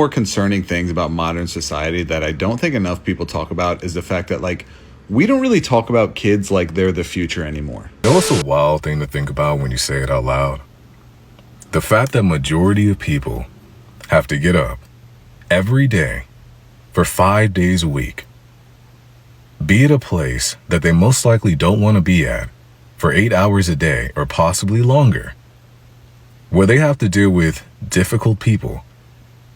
More concerning things about modern society that I don't think enough people talk about is the fact that, we don't really talk about kids like they're the future anymore. You know, it's a wild thing to think about when you say it out loud. The fact that majority of people have to get up every day for 5 days a week, be at a place that they most likely don't want to be at for 8 hours a day or possibly longer, where they have to deal with difficult people,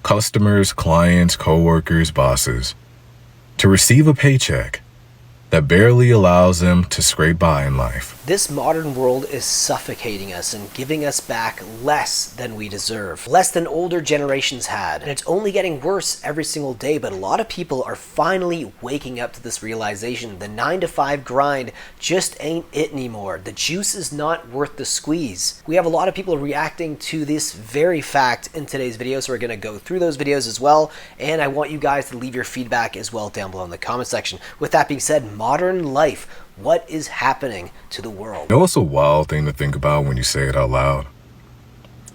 customers, clients, coworkers, bosses, to receive a paycheck that barely allows them to scrape by in life. This modern world is suffocating us and giving us back less than we deserve, less than older generations had. And it's only getting worse every single day, but a lot of people are finally waking up to this realization. The 9-to-5 grind just ain't it anymore. The juice is not worth the squeeze. We have a lot of people reacting to this very fact in today's video, so we're going to go through those videos as well. And I want you guys to leave your feedback as well down below in the comment section. With that being said, modern life. What is happening to the world? You know, it's a wild thing to think about when you say it out loud.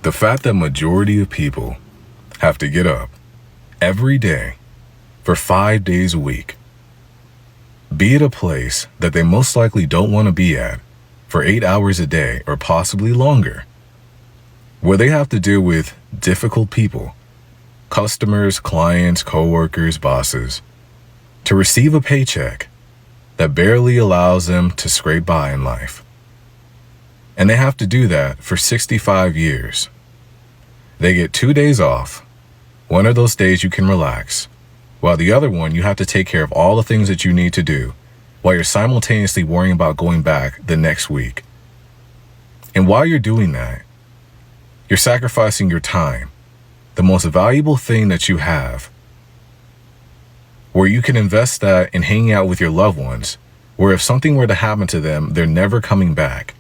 The fact that majority of people have to get up every day for 5 days a week, be at a place that they most likely don't want to be at for 8 hours a day or possibly longer, where they have to deal with difficult people, customers, clients, coworkers, bosses, to receive a paycheck that barely allows them to scrape by in life. And they have to do that for 65 years. They get 2 days off. One of those days you can relax, while the other one you have to take care of all the things that you need to do, while you're simultaneously worrying about going back the next week. And while you're doing that, you're sacrificing your time, the most valuable thing that you have, where you can invest that in hanging out with your loved ones, where if something were to happen to them, they're never coming back.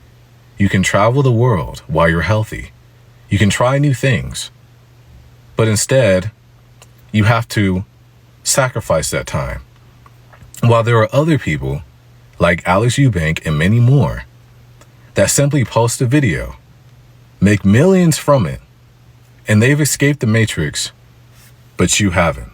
You can travel the world while you're healthy. You can try new things. But instead, you have to sacrifice that time. While there are other people, like Alex Eubank and many more, that simply post a video, make millions from it, and they've escaped the matrix, but you haven't.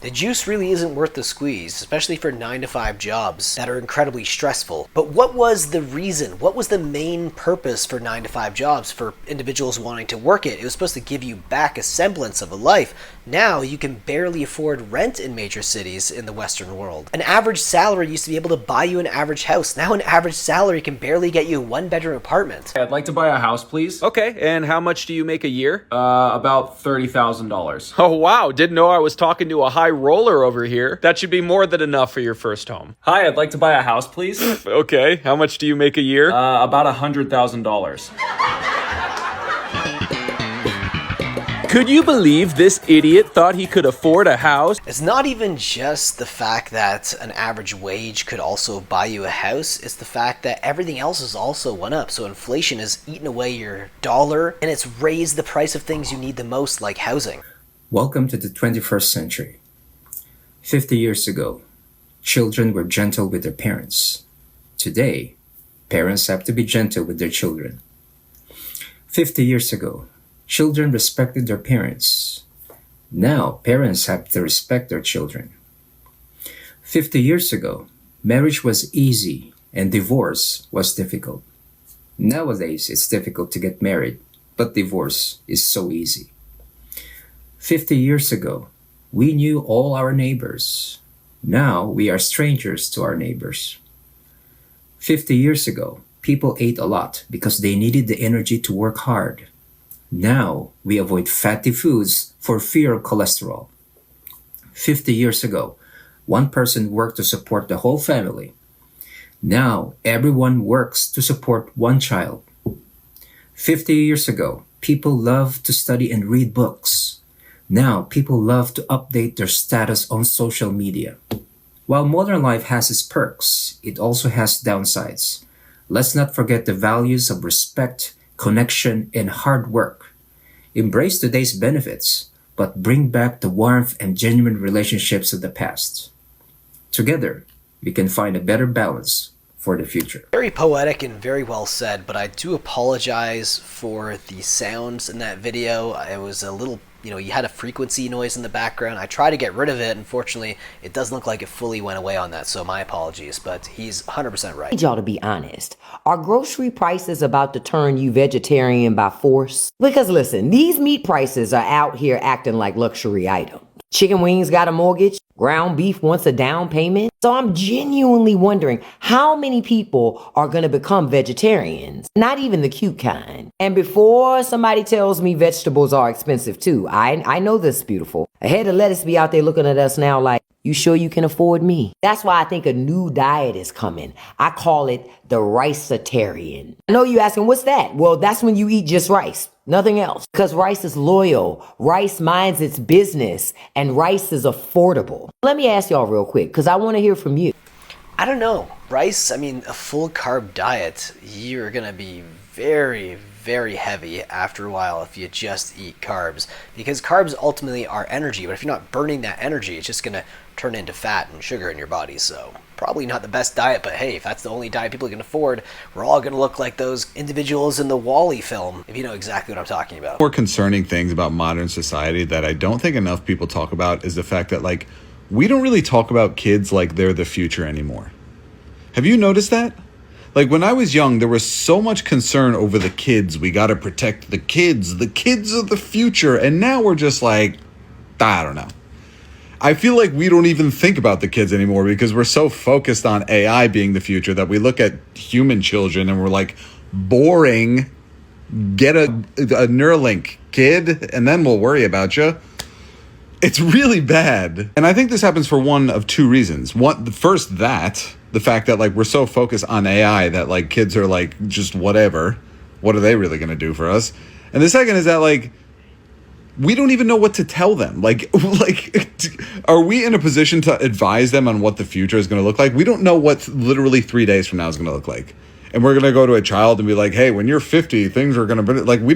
The juice really isn't worth the squeeze, especially for 9-to-5 jobs that are incredibly stressful. But what was the reason? What was the main purpose for 9-to-5 jobs for individuals wanting to work it? It was supposed to give you back a semblance of a life. Now you can barely afford rent in major cities in the Western world. An average salary used to be able to buy you an average house. Now an average salary can barely get you a 1-bedroom apartment. I'd like to buy a house, please. Okay, and how much do you make a year? About $30,000. Oh wow, didn't know I was talking to a high roller over here. That should be more than enough for your first home. Hi, I'd like to buy a house, please. Okay, how much do you make a year? About $100,000. Could you believe this idiot thought he could afford a house? It's not even just the fact that an average wage could also buy you a house, it's the fact that everything else has also went up. So inflation has eaten away your dollar and it's raised the price of things you need the most, like housing. Welcome to the 21st century. 50 years ago, children were gentle with their parents. Today, parents have to be gentle with their children. 50 years ago, children respected their parents. Now, parents have to respect their children. 50 years ago, marriage was easy and divorce was difficult. Nowadays, it's difficult to get married, but divorce is so easy. 50 years ago, we knew all our neighbors. Now we are strangers to our neighbors. 50 years ago, people ate a lot because they needed the energy to work hard. Now we avoid fatty foods for fear of cholesterol. 50 years ago, one person worked to support the whole family. Now everyone works to support one child. 50 years ago, people loved to study and read books. Now, people love to update their status on social media. While modern life has its perks, it also has downsides. Let's not forget the values of respect, connection, and hard work. Embrace today's benefits, but bring back the warmth and genuine relationships of the past. Together, we can find a better balance for the future. Very poetic and very well said, but I do apologize for the sounds in that video. It was a little, you had a frequency noise in the background. I tried to get rid of it. Unfortunately, it doesn't look like it fully went away on that, so my apologies, but he's 100% right. I need y'all to be honest. Are grocery prices about to turn you vegetarian by force? Because listen, these meat prices are out here acting like luxury items. Chicken wings got a mortgage. Ground beef wants a down payment. So I'm genuinely wondering how many people are going to become vegetarians. Not even the cute kind. And before somebody tells me vegetables are expensive too, I know this is beautiful. A head of lettuce be out there looking at us now like, you sure you can afford me? That's why I think a new diet is coming. I call it the rice-atarian. I know you asking, what's that? Well, that's when you eat just rice. Nothing else. Because rice is loyal, rice minds its business, and rice is affordable. Let me ask y'all real quick, because I want to hear from you. I don't know. Rice, a full carb diet, you're going to be very, very heavy after a while if you just eat carbs. Because carbs ultimately are energy, but if you're not burning that energy, it's just going to turn into fat and sugar in your body. So probably not the best diet, but hey, if that's the only diet people can afford, we're all going to look like those individuals in the WALL-E film, if you know exactly what I'm talking about. More concerning things about modern society that I don't think enough people talk about is the fact that, like, we don't really talk about kids like they're the future anymore. Have you noticed that? Like, when I was young, there was so much concern over the kids. We got to protect the kids. The kids are the future. And now we're just like, I don't know. I feel like we don't even think about the kids anymore because we're so focused on AI being the future that we look at human children and we're like, boring. Get a Neuralink, kid, and then we'll worry about you. It's really bad. And I think this happens for one of two reasons. One, first, the fact that, like, we're so focused on AI that, like, kids are like, just whatever. What are they really going to do for us? And the second is that, like, we don't even know what to tell them. Like, are we in a position to advise them on what the future is going to look like? We don't know what literally 3 days from now is going to look like. And we're going to go to a child and be like, hey, when you're 50, things are going to be like, we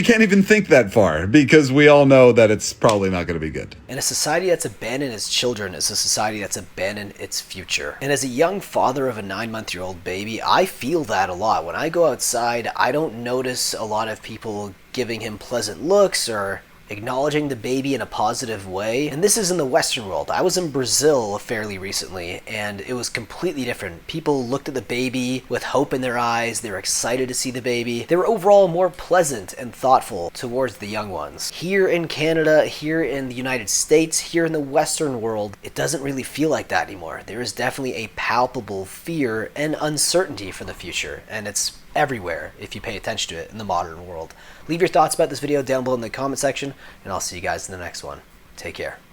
can't even think that far because we all know that it's probably not going to be good. And a society that's abandoned its children is a society that's abandoned its future. And as a young father of a 9-month-old baby, I feel that a lot. When I go outside, I don't notice a lot of people giving him pleasant looks or acknowledging the baby in a positive way. And this is in the Western world. I was in Brazil fairly recently, and it was completely different. People looked at the baby with hope in their eyes. They were excited to see the baby. They were overall more pleasant and thoughtful towards the young ones. Here in Canada, here in the United States, here in the Western world, it doesn't really feel like that anymore. There is definitely a palpable fear and uncertainty for the future, and it's everywhere if you pay attention to it in the modern world. Leave your thoughts about this video down below in the comment section, and I'll see you guys in the next one. Take care.